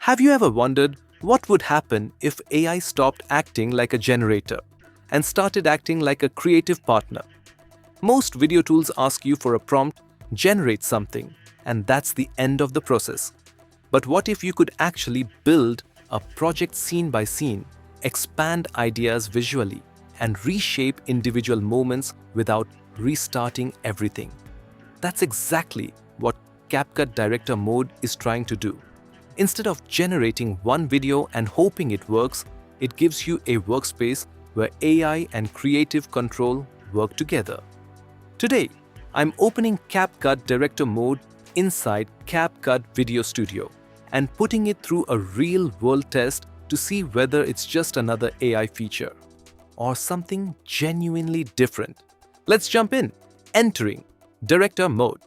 Have you ever wondered what would happen if AI stopped acting like a generator and started acting like a creative partner? Most video tools ask you for a prompt, generate something, and that's the end of the process. But what if you could actually build a project scene by scene, expand ideas visually, and reshape individual moments without restarting everything? That's exactly what CapCut Director Mode is trying to do. Instead of generating one video and hoping it works, it gives you a workspace where AI and creative control work together. Today, I'm opening CapCut Director Mode inside CapCut Video Studio and putting it through a real-world test to see whether it's just another AI feature or something genuinely different. Let's jump in. Entering Director Mode.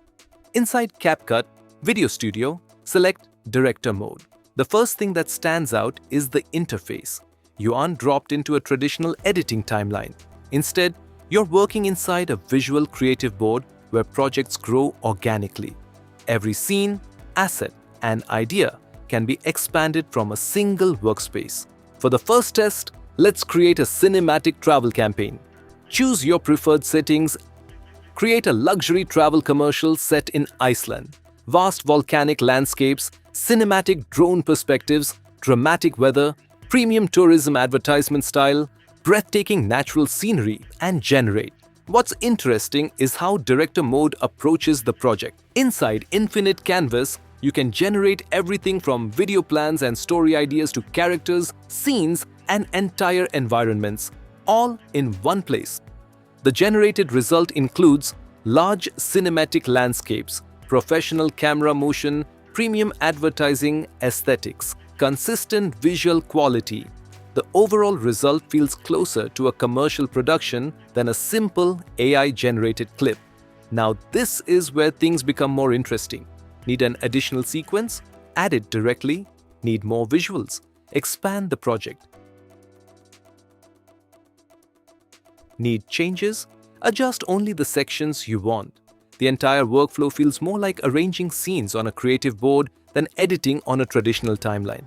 Inside CapCut Video Studio, select Director Mode. The first thing that stands out is the interface. You aren't dropped into a traditional editing timeline. Instead, you're working inside a visual creative board where projects grow organically. Every scene, asset, and idea can be expanded from a single workspace. For the first test, let's create a cinematic travel campaign. Choose your preferred settings. Create a luxury travel commercial set in Iceland. Vast volcanic landscapes, cinematic drone perspectives, dramatic weather, premium tourism advertisement style, breathtaking natural scenery, and generate. What's interesting is how Director Mode approaches the project. Inside Infinite Canvas, you can generate everything from video plans and story ideas to characters, scenes, and entire environments, all in one place. The generated result includes large cinematic landscapes, professional camera motion, premium advertising aesthetics, consistent visual quality. The overall result feels closer to a commercial production than a simple AI-generated clip. Now this is where things become more interesting. Need an additional sequence? Add it directly. Need more visuals? Expand the project. Need changes? Adjust only the sections you want. The entire workflow feels more like arranging scenes on a creative board than editing on a traditional timeline.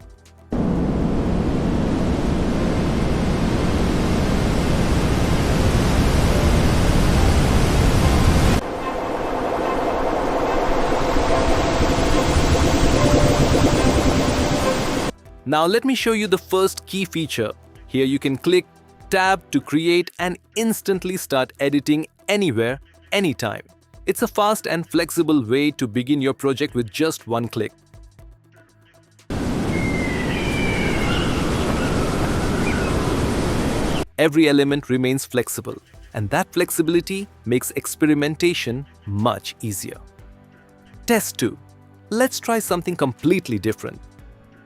Now let me show you the first key feature. Here you can click Tab to create and instantly start editing anywhere, anytime. It's a fast and flexible way to begin your project with just one click. Every element remains flexible, and that flexibility makes experimentation much easier. Test 2. Let's try something completely different.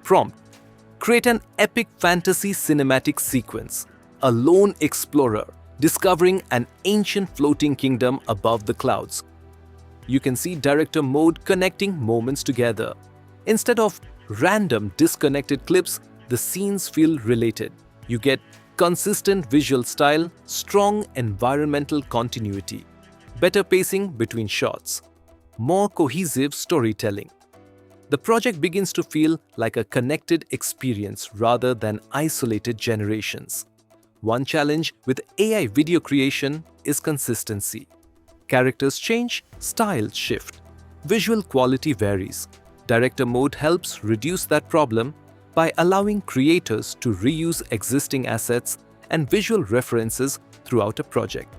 Prompt. Create an epic fantasy cinematic sequence. A lone explorer discovering an ancient floating kingdom above the clouds. You can see Director Mode connecting moments together. Instead of random disconnected clips, the scenes feel related. You get consistent visual style, strong environmental continuity, better pacing between shots, more cohesive storytelling. The project begins to feel like a connected experience rather than isolated generations. One challenge with AI video creation is consistency. Characters change, styles shift, visual quality varies. Director Mode helps reduce that problem by allowing creators to reuse existing assets and visual references throughout a project.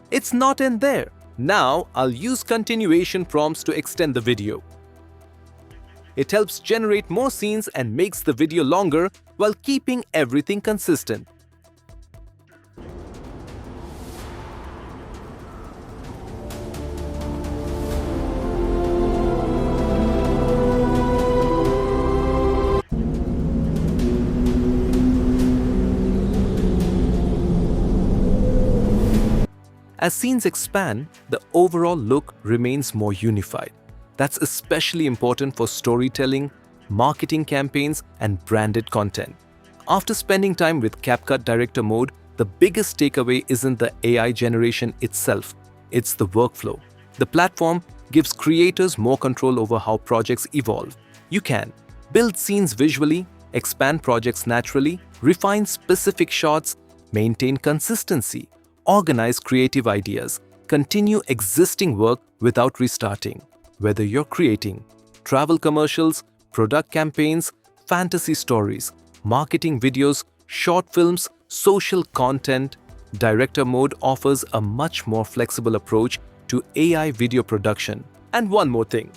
It's not in there. Now I'll use continuation prompts to extend the video. It helps generate more scenes and makes the video longer while keeping everything consistent. As scenes expand, the overall look remains more unified. That's especially important for storytelling, marketing campaigns, and branded content. After spending time with CapCut Director Mode, the biggest takeaway isn't the AI generation itself, it's the workflow. The platform gives creators more control over how projects evolve. You can build scenes visually, expand projects naturally, refine specific shots, maintain consistency, organize creative ideas, continue existing work without restarting. Whether you're creating travel commercials, product campaigns, fantasy stories, marketing videos, short films, social content, Director Mode offers a much more flexible approach to AI video production. And one more thing,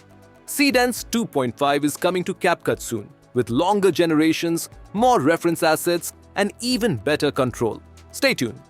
Seedance 2.5 is coming to CapCut soon, with longer generations, more reference assets, and even better control. Stay tuned.